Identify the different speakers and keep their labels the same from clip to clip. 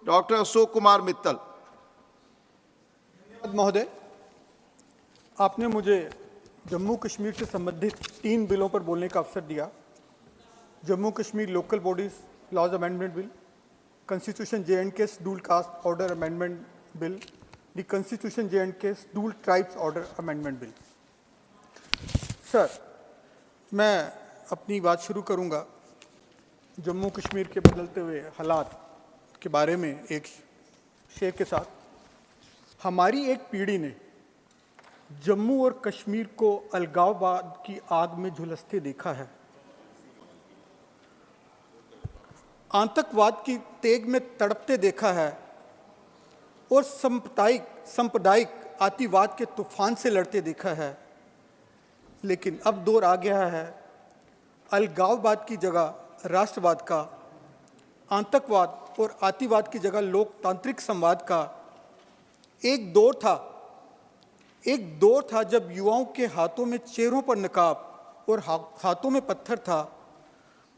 Speaker 1: Doctor Ashok Kumar Mittal.
Speaker 2: महोदय, आपने मुझे जम्मू कश्मीर से संबंधित 3 बिलों पर बोलने का अवसर दिया। Jammu Kashmir local bodies laws amendment bill, constitution J&K schedule caste order amendment bill, the constitution J&K schedule tribes order amendment bill. Sir, मैं अपनी बात शुरू करूंगा जम्मू कश्मीर के बदलते हुए हालात के बारे में एक शेर के साथ। हमारी एक पीढ़ी ने जम्मू और कश्मीर को अलगाववाद की आग में झुलसते देखा है, आतंकवाद की तेग में तड़पते देखा है और सांप्रदायिक आतिवाद के तूफान से लड़ते देखा है। लेकिन अब दौर आ गया है अलगाववाद की जगह राष्ट्रवाद का, आतंकवाद और आतिवाद की जगह लोकतांत्रिक संवाद का। एक दौर था जब युवाओं के हाथों में चेहरों पर नकाब और हाथों में पत्थर था,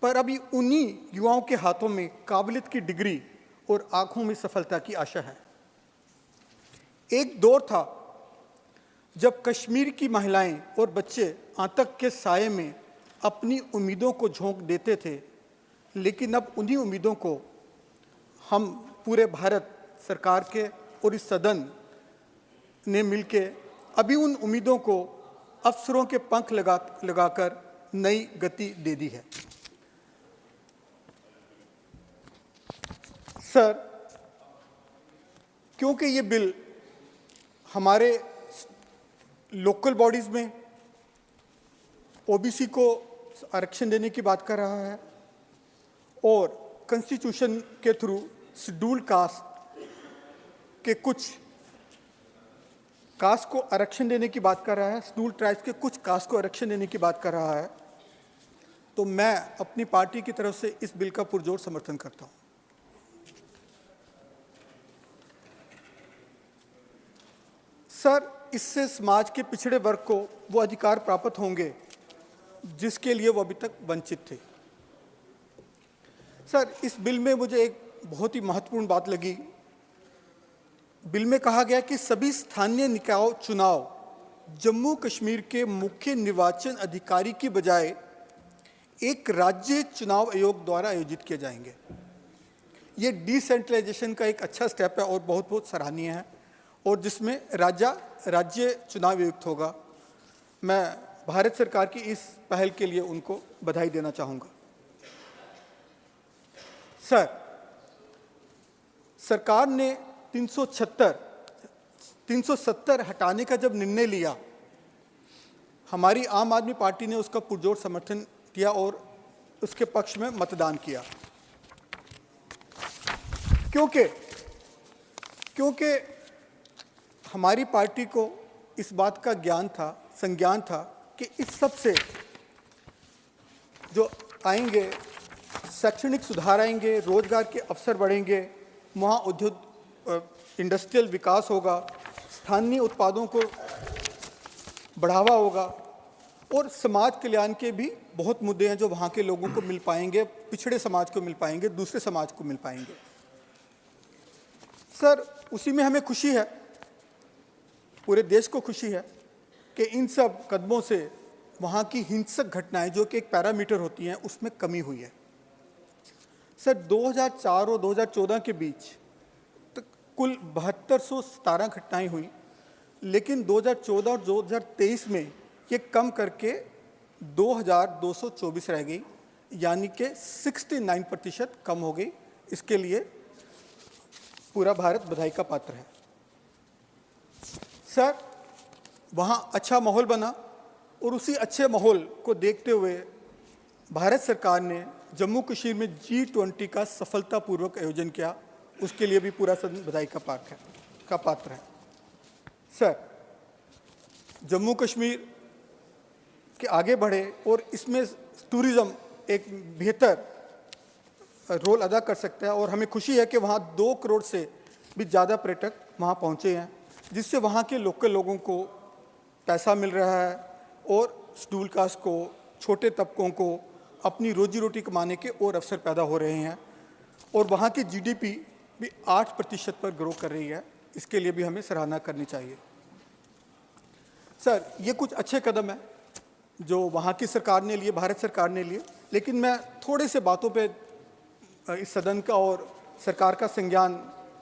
Speaker 2: पर अभी उन्हीं युवाओं के हाथों में काबिलियत की डिग्री और आंखों में सफलता की आशा है। एक दौर था जब कश्मीर की महिलाएं और बच्चे आतंक के साये में अपनी उम्मीदों को झोंक देते थे, लेकिन अब उन्हीं उम्मीदों को हम पूरे भारत सरकार के और इस सदन ने मिलके अभी उन उम्मीदों को अफसरों के पंख लगाकर नई गति दे दी है। सर, क्योंकि ये बिल हमारे लोकल बॉडीज में ओबीसी को आरक्षण देने की बात कर रहा है और कॉन्स्टिट्यूशन के थ्रू शेड्यूल कास्ट के कुछ कास्ट को आरक्षण देने की बात कर रहा है, शेड्यूल ट्राइब्स के कुछ कास्ट को आरक्षण देने की बात कर रहा है, तो मैं अपनी पार्टी की तरफ से इस बिल का पुरजोर समर्थन करता हूं। सर, इससे समाज के पिछड़े वर्ग को वो अधिकार प्राप्त होंगे जिसके लिए वो अभी तक वंचित थे। सर, इस बिल में मुझे एक बहुत ही महत्वपूर्ण बात लगी। बिल में कहा गया कि सभी स्थानीय निकाय चुनाव जम्मू कश्मीर के मुख्य निर्वाचन अधिकारी की बजाय एक राज्य चुनाव आयोग द्वारा आयोजित किए जाएंगे। ये डिसेंट्रलाइजेशन का एक अच्छा स्टेप है और बहुत बहुत सराहनीय है, और जिसमें राज्य चुनाव आयुक्त होगा। मैं भारत सरकार की इस पहल के लिए उनको बधाई देना चाहूँगा। सर, सरकार ने 370 हटाने का जब निर्णय लिया, हमारी आम आदमी पार्टी ने उसका पुरजोर समर्थन किया और उसके पक्ष में मतदान किया, क्योंकि हमारी पार्टी को इस बात का संज्ञान था कि इस सब से जो आएंगे शैक्षणिक सुधार आएंगे, रोजगार के अवसर बढ़ेंगे, वहाँ उद्योग इंडस्ट्रियल विकास होगा, स्थानीय उत्पादों को बढ़ावा होगा और समाज कल्याण के भी बहुत मुद्दे हैं जो वहाँ के लोगों को मिल पाएंगे, पिछड़े समाज को मिल पाएंगे, दूसरे समाज को मिल पाएंगे। सर, उसी में हमें खुशी है, पूरे देश को खुशी है कि इन सब कदमों से वहाँ की हिंसक घटनाएं जो कि एक पैरामीटर होती हैं उसमें कमी हुई है। सर, 2004 और 2014 के बीच तक कुल 7217 घटनाएं हुई, लेकिन 2014 और 2023 में ये कम करके 2224 रह गई, यानी कि 69% कम हो गई। इसके लिए पूरा भारत बधाई का पात्र है। सर, वहाँ अच्छा माहौल बना और उसी अच्छे माहौल को देखते हुए भारत सरकार ने जम्मू कश्मीर में G20 का सफलतापूर्वक आयोजन किया। उसके लिए भी पूरा सदन बधाई का पात्र है। सर, जम्मू कश्मीर के आगे बढ़े और इसमें टूरिज़्म एक बेहतर रोल अदा कर सकता है और हमें खुशी है कि वहाँ 2 करोड़ से भी ज़्यादा पर्यटक वहाँ पहुँचे हैं, जिससे वहाँ के लोकल लोगों को पैसा मिल रहा है और शेड्यूल कास्ट को, छोटे तबकों को अपनी रोजी रोटी कमाने के और अवसर पैदा हो रहे हैं और वहाँ की जीडीपी भी 8% पर ग्रो कर रही है। इसके लिए भी हमें सराहना करनी चाहिए। सर, ये कुछ अच्छे कदम हैं जो वहाँ की सरकार ने लिए, भारत सरकार ने लिए, लेकिन मैं थोड़े से बातों पे इस सदन का और सरकार का संज्ञान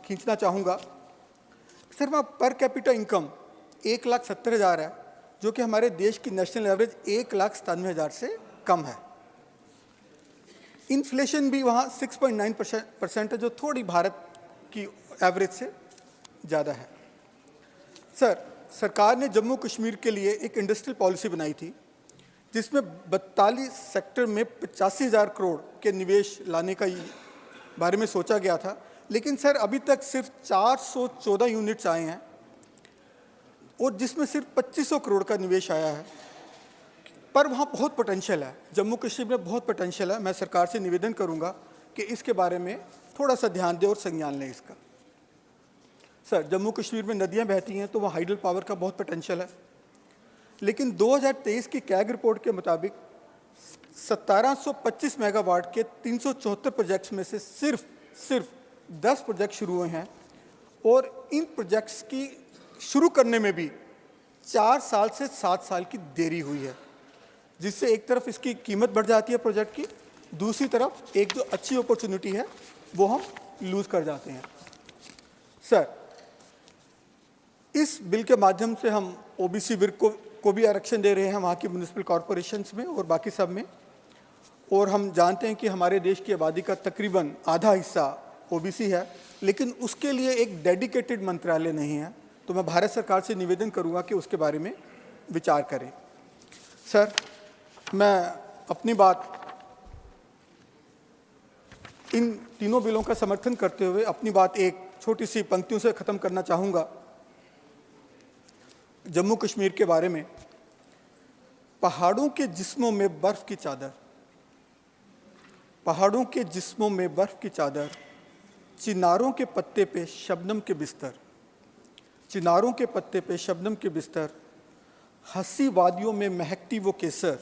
Speaker 2: खींचना चाहूँगा। सर, वहाँ पर कैपिटा इनकम 1,70,000 है, जो कि हमारे देश की नेशनल एवरेज 1,97,000 से कम है। इन्फ्लेशन भी वहाँ 6.9% है, जो थोड़ी भारत की एवरेज से ज़्यादा है। सर, सरकार ने जम्मू कश्मीर के लिए एक इंडस्ट्रियल पॉलिसी बनाई थी, जिसमें 42 सेक्टर में 85,000 करोड़ के निवेश लाने का बारे में सोचा गया था। लेकिन सर, अभी तक सिर्फ 414 यूनिट्स आए हैं और जिसमें सिर्फ 2500 करोड़ का निवेश आया है। पर वहाँ बहुत पोटेंशियल है, जम्मू कश्मीर में बहुत पोटेंशियल है। मैं सरकार से निवेदन करूँगा कि इसके बारे में थोड़ा सा ध्यान दें और संज्ञान लें इसका। सर, जम्मू कश्मीर में नदियाँ बहती हैं तो वहाँ हाइडल पावर का बहुत पोटेंशियल है, लेकिन 2023 की कैग रिपोर्ट के मुताबिक 1725 मेगावाट के 374 प्रोजेक्ट्स में से सिर्फ 10 प्रोजेक्ट शुरू हुए हैं और इन प्रोजेक्ट्स की शुरू करने में भी 4 साल से 7 साल की देरी हुई है, जिससे एक तरफ इसकी कीमत बढ़ जाती है प्रोजेक्ट की, दूसरी तरफ एक जो अच्छी अपॉर्चुनिटी है वो हम लूज़ कर जाते हैं। सर, इस बिल के माध्यम से हम ओबीसी वर्ग को भी आरक्षण दे रहे हैं वहाँ की म्यूनिसिपल कॉरपोरेशंस में और बाकी सब में। और हम जानते हैं कि हमारे देश की आबादी का तकरीबन आधा हिस्सा ओबीसी है, लेकिन उसके लिए एक डेडिकेटेड मंत्रालय नहीं है। तो मैं भारत सरकार से निवेदन करूँगा कि उसके बारे में विचार करें। सर, मैं अपनी बात इन तीनों बिलों का समर्थन करते हुए अपनी बात एक छोटी सी पंक्तियों से ख़त्म करना चाहूँगा। जम्मू कश्मीर के बारे में, पहाड़ों के जिस्मों में बर्फ़ की चादर, पहाड़ों के जिस्मों में बर्फ़ की चादर, चिनारों के पत्ते पे शबनम के बिस्तर, चिनारों के पत्ते पे शबनम के बिस्तर, हंसी वादियों में महकती वो केसर,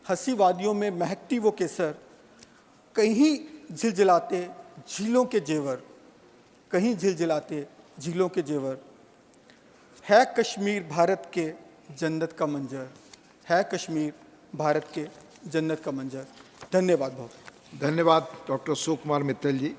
Speaker 2: हंसी वादियों में महकती वो केसर, कहीं झिलझिलाते झीलों के जेवर, कहीं झिलझिलाते झीलों के जेवर, है कश्मीर भारत के जन्नत का मंजर, है कश्मीर भारत के जन्नत का मंजर। धन्यवाद बहुत।
Speaker 1: धन्यवाद डॉक्टर सुकुमार मित्तल जी।